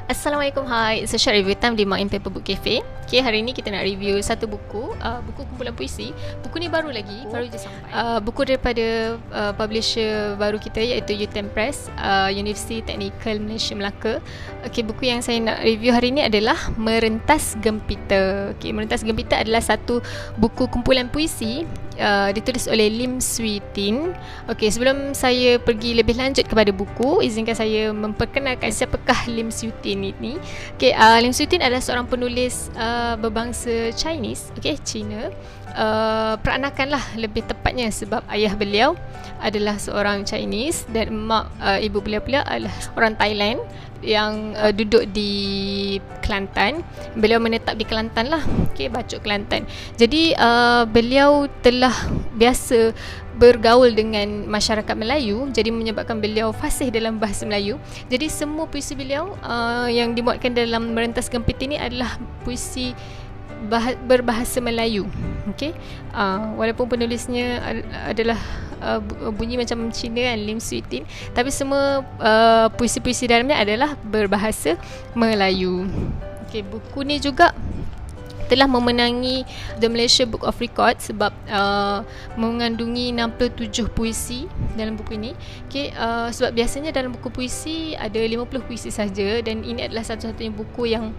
Assalamualaikum, hai. It's a short review time di Mark and Paper Book Cafe. Okay, hari ni kita nak review satu buku, buku kumpulan puisi. Buku ni baru lagi, baru je sampai. Buku daripada publisher baru kita iaitu UTM Press, Universiti Teknikal Malaysia Melaka. Okay, buku yang saya nak review hari ni adalah Merentas Gempita. Okay, Merentas Gempita adalah satu buku kumpulan puisi ditulis oleh Lim Swee Tin. Okay, sebelum saya pergi lebih lanjut kepada buku, izinkan saya memperkenalkan siapakah Lim Swee Tin ini. Okay, Lim Swee Tin adalah seorang penulis berbangsa Chinese, okay, Cina. Peranakan lah lebih tepatnya, sebab ayah beliau adalah seorang Chinese dan ibu beliau pula adalah orang Thailand yang duduk di Kelantan. Beliau menetap di Kelantan lah, okay, Bacok Kelantan. Jadi beliau telah biasa bergaul dengan masyarakat Melayu, jadi menyebabkan beliau fasih dalam bahasa Melayu. Jadi semua puisi beliau yang dimuatkan dalam Merentas Gempita ini adalah puisi berbahasa Melayu. Okay? Walaupun penulisnya adalah bunyi macam Cina kan, Lim Swee Tin, tapi semua puisi-puisi dalamnya adalah berbahasa Melayu. Okay, buku ni juga telah memenangi The Malaysia Book of Record sebab mengandungi 67 puisi dalam buku ini. Okay, sebab biasanya dalam buku puisi ada 50 puisi saja, dan ini adalah satu-satunya buku yang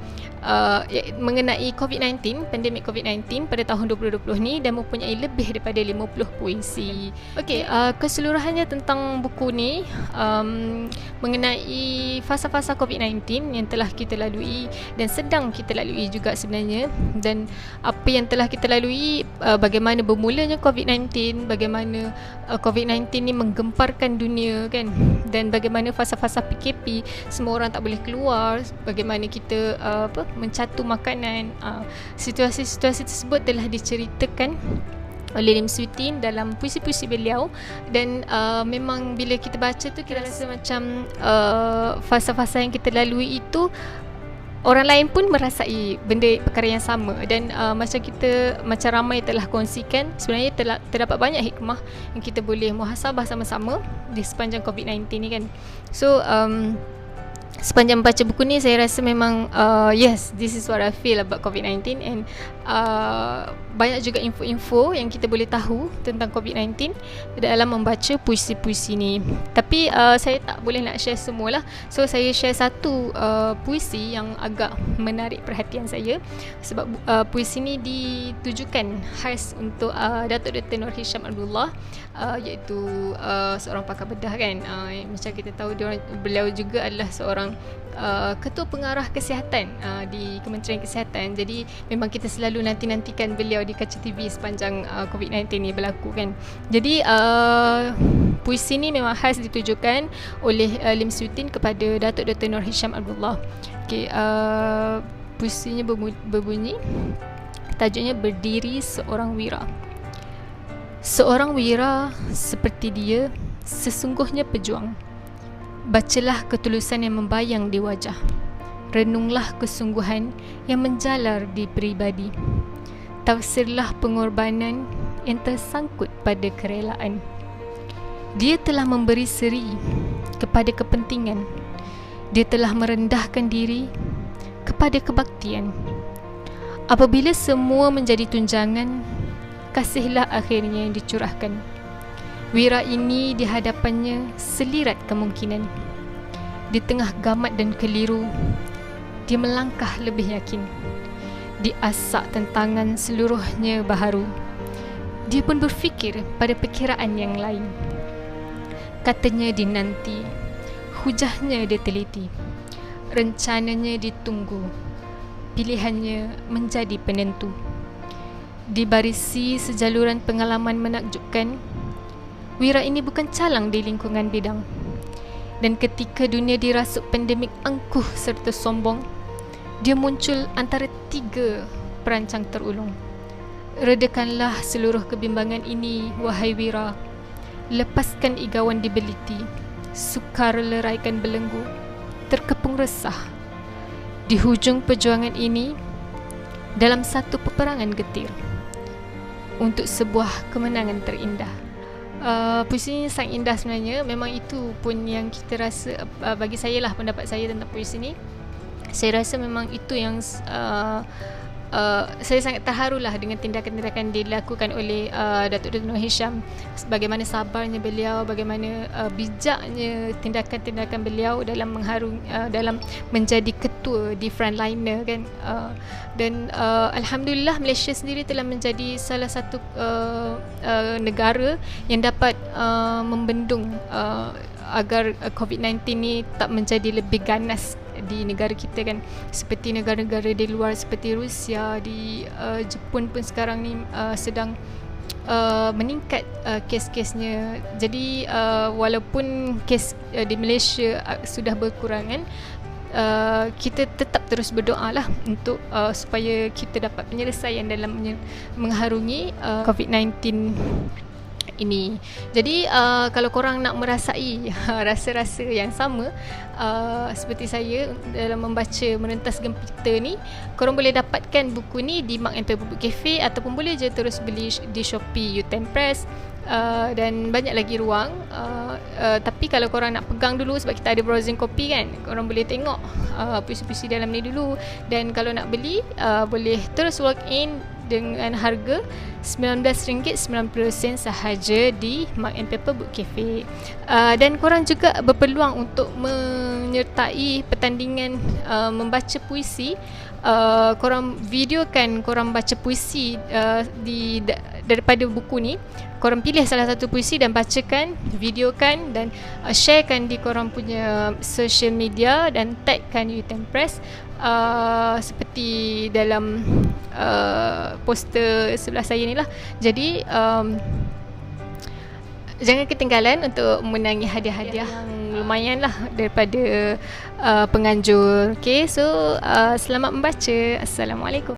mengenai COVID-19, pandemik COVID-19 pada tahun 2020 ni, dan mempunyai lebih daripada 50 puisi. Okay, keseluruhannya tentang buku ni mengenai fasa-fasa COVID-19 yang telah kita lalui dan sedang kita lalui juga sebenarnya, dan apa yang telah kita lalui, bagaimana bermulanya COVID-19, bagaimana COVID-19 ni menggemparkan dunia kan, dan bagaimana fasa-fasa PKP, semua orang tak boleh keluar, bagaimana kita mencatu makanan. Situasi-situasi tersebut telah diceritakan oleh Lim Swee Tin dalam puisi-puisi beliau, dan memang bila kita baca tu kita rasa macam fasa-fasa yang kita lalui itu orang lain pun merasai perkara yang sama, dan macam ramai telah kongsikan, sebenarnya terdapat banyak hikmah yang kita boleh muhasabah sama-sama di sepanjang COVID-19 ni kan. So sepanjang baca buku ni saya rasa memang yes, this is what I feel about COVID-19, and banyak juga info-info yang kita boleh tahu tentang COVID-19 dalam membaca puisi-puisi ni. Tapi saya tak boleh nak share semualah, so saya share satu puisi yang agak menarik perhatian saya, sebab puisi ni ditujukan khas untuk Datuk Dr. Nur Hisham Abdullah, iaitu seorang pakar bedah kan. Macam kita tahu beliau juga adalah seorang ketua pengarah kesihatan di Kementerian Kesihatan. Jadi memang kita selalu nanti-nantikan beliau di kaca TV sepanjang COVID-19 ni berlaku kan. Jadi puisi ni memang khas ditujukan oleh Lim Swee Tin kepada Datuk Dr. Nur Hisham Abdullah. Okay, puisinya berbunyi, tajuknya Berdiri Seorang Wira. Seorang wira seperti dia sesungguhnya pejuang. Bacalah ketulusan yang membayang di wajah. Renunglah kesungguhan yang menjalar di peribadi. Tafsirlah pengorbanan yang tersangkut pada kerelaan. Dia telah memberi seri kepada kepentingan. Dia telah merendahkan diri kepada kebaktian. Apabila semua menjadi tunjangan, kasihlah akhirnya yang dicurahkan. Wira ini di hadapannya selirat kemungkinan. Di tengah gamat dan keliru, dia melangkah lebih yakin. Di asak tantangan seluruhnya baharu, dia pun berfikir pada perkiraan yang lain. Katanya dinanti, hujahnya dia teliti, rencananya ditunggu, pilihannya menjadi penentu. Dibarisi sejaluran pengalaman menakjubkan, wira ini bukan calang di lingkungan bidang. Dan ketika dunia dirasuk pandemik angkuh serta sombong, dia muncul antara 3 perancang terulung. Redakanlah seluruh kebimbangan ini, wahai wira. Lepaskan igawan dibeliti, sukar leraikan belenggu, terkepung resah. Di hujung perjuangan ini, dalam satu peperangan getir, untuk sebuah kemenangan terindah. Puisi ni sangat indah sebenarnya. Memang itu pun yang kita rasa, bagi saya lah, pendapat saya tentang puisi ni. Saya rasa memang itu yang saya sangat terharulah dengan tindakan-tindakan dilakukan oleh Datuk Nur Hisham. Bagaimana sabarnya beliau, bagaimana bijaknya tindakan-tindakan beliau dalam dalam menjadi ketua di frontliner kan. Dan alhamdulillah Malaysia sendiri telah menjadi salah satu negara yang dapat membendung agar COVID-19 ni tak menjadi lebih ganas di negara kita kan, seperti negara-negara di luar seperti Rusia, di Jepun pun sekarang ni sedang meningkat kes-kesnya. Jadi walaupun kes di Malaysia sudah berkurangan, kita tetap terus berdoa lah untuk supaya kita dapat penyelesaian dalam mengharungi COVID-19 ini. Jadi kalau korang nak merasai rasa-rasa yang sama seperti saya dalam membaca Merentas Gempita ni, korang boleh dapatkan buku ni di Mark & Pepper Book Cafe, ataupun boleh je terus beli di Shopee U10 Press. Dan banyak lagi ruang, tapi kalau korang nak pegang dulu, sebab kita ada browsing copy kan, korang boleh tengok puisi-puisi dalam ni dulu. Dan kalau nak beli, boleh terus walk in dengan harga RM19.90 sahaja di Mark & Pepper Book Cafe. Dan korang juga berpeluang untuk menyertai pertandingan membaca puisi. Korang videokan korang baca puisi daripada buku ni. Korang pilih salah satu puisi dan bacakan, videokan dan sharekan di korang punya social media dan tagkan U10 Press seperti dalam poster sebelah saya ni lah. Jadi jangan ketinggalan untuk menangi hadiah-hadiah yang lumayan lah daripada penganjur. Okay, so selamat membaca. Assalamualaikum.